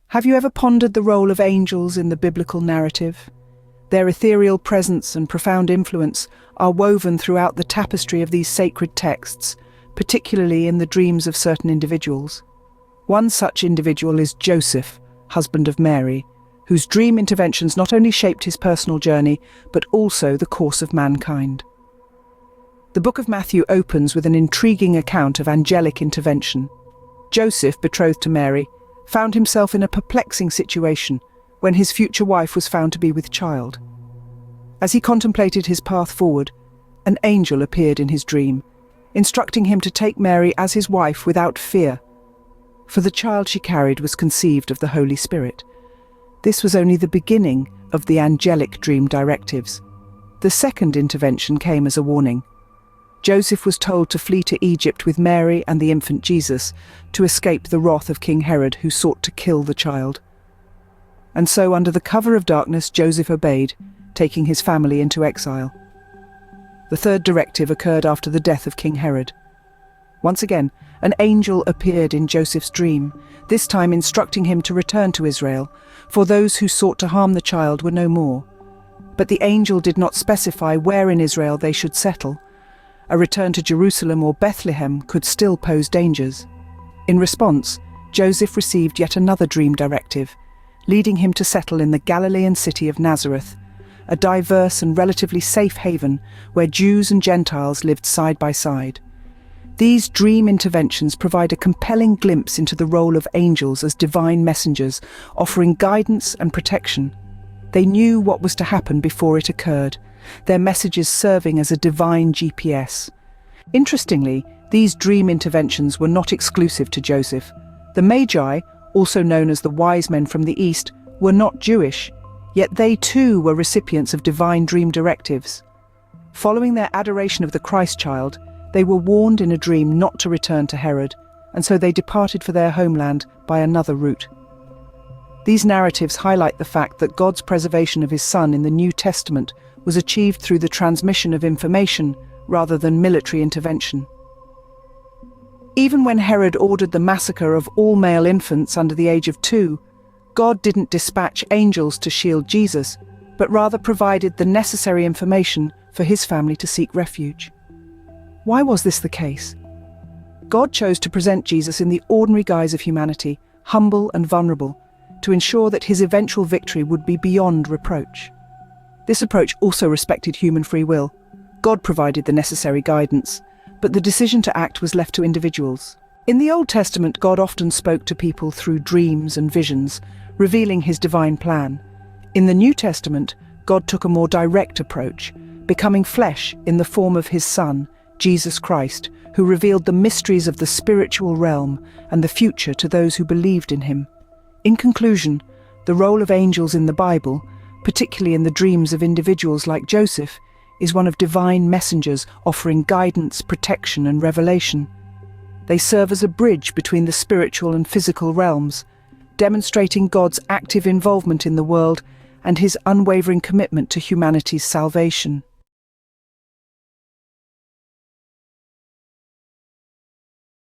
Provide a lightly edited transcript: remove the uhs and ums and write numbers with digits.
Have you ever pondered the role of angels in the biblical narrative? Their ethereal presence and profound influence are woven throughout the tapestry of these sacred texts, particularly in the dreams of certain individuals. One such individual is Joseph, husband of Mary, whose dream interventions not only shaped his personal journey, but also the course of mankind. The book of Matthew opens with an intriguing account of angelic intervention. Joseph, betrothed to Mary, found himself in a perplexing situation when his future wife was found to be with child. As he contemplated his path forward, an angel appeared in his dream, instructing him to take Mary as his wife without fear, for the child she carried was conceived of the Holy Spirit. This was only the beginning of the angelic dream directives. The second intervention came as a warning. Joseph was told to flee to Egypt with Mary and the infant Jesus to escape the wrath of King Herod, who sought to kill the child. And so, under the cover of darkness, Joseph obeyed, taking his family into exile. The third directive occurred after the death of King Herod. Once again, an angel appeared in Joseph's dream, this time instructing him to return to Israel, for those who sought to harm the child were no more. But the angel did not specify where in Israel they should settle. A return to Jerusalem or Bethlehem could still pose dangers. In response, Joseph received yet another dream directive, leading him to settle in the Galilean city of Nazareth, a diverse and relatively safe haven where Jews and Gentiles lived side by side. These dream interventions provide a compelling glimpse into the role of angels as divine messengers, offering guidance and protection. They knew what was to happen before it occurred, their messages serving as a divine GPS. Interestingly, these dream interventions were not exclusive to Joseph. The Magi, also known as the wise men from the East, were not Jewish, yet they too were recipients of divine dream directives. Following their adoration of the Christ child, they were warned in a dream not to return to Herod, and so they departed for their homeland by another route. These narratives highlight the fact that God's preservation of his Son in the New Testament was achieved through the transmission of information rather than military intervention. Even when Herod ordered the massacre of all male infants under the age of 2, God didn't dispatch angels to shield Jesus, but rather provided the necessary information for his family to seek refuge. Why was this the case? God chose to present Jesus in the ordinary guise of humanity, humble and vulnerable, to ensure that his eventual victory would be beyond reproach. This approach also respected human free will. God provided the necessary guidance, but the decision to act was left to individuals. In the Old Testament, God often spoke to people through dreams and visions, revealing his divine plan. In the New Testament, God took a more direct approach, becoming flesh in the form of his Son, Jesus Christ, who revealed the mysteries of the spiritual realm and the future to those who believed in him. In conclusion, the role of angels in the Bible, particularly in the dreams of individuals like Joseph, is one of divine messengers offering guidance, protection, and revelation. They serve as a bridge between the spiritual and physical realms, demonstrating God's active involvement in the world and his unwavering commitment to humanity's salvation.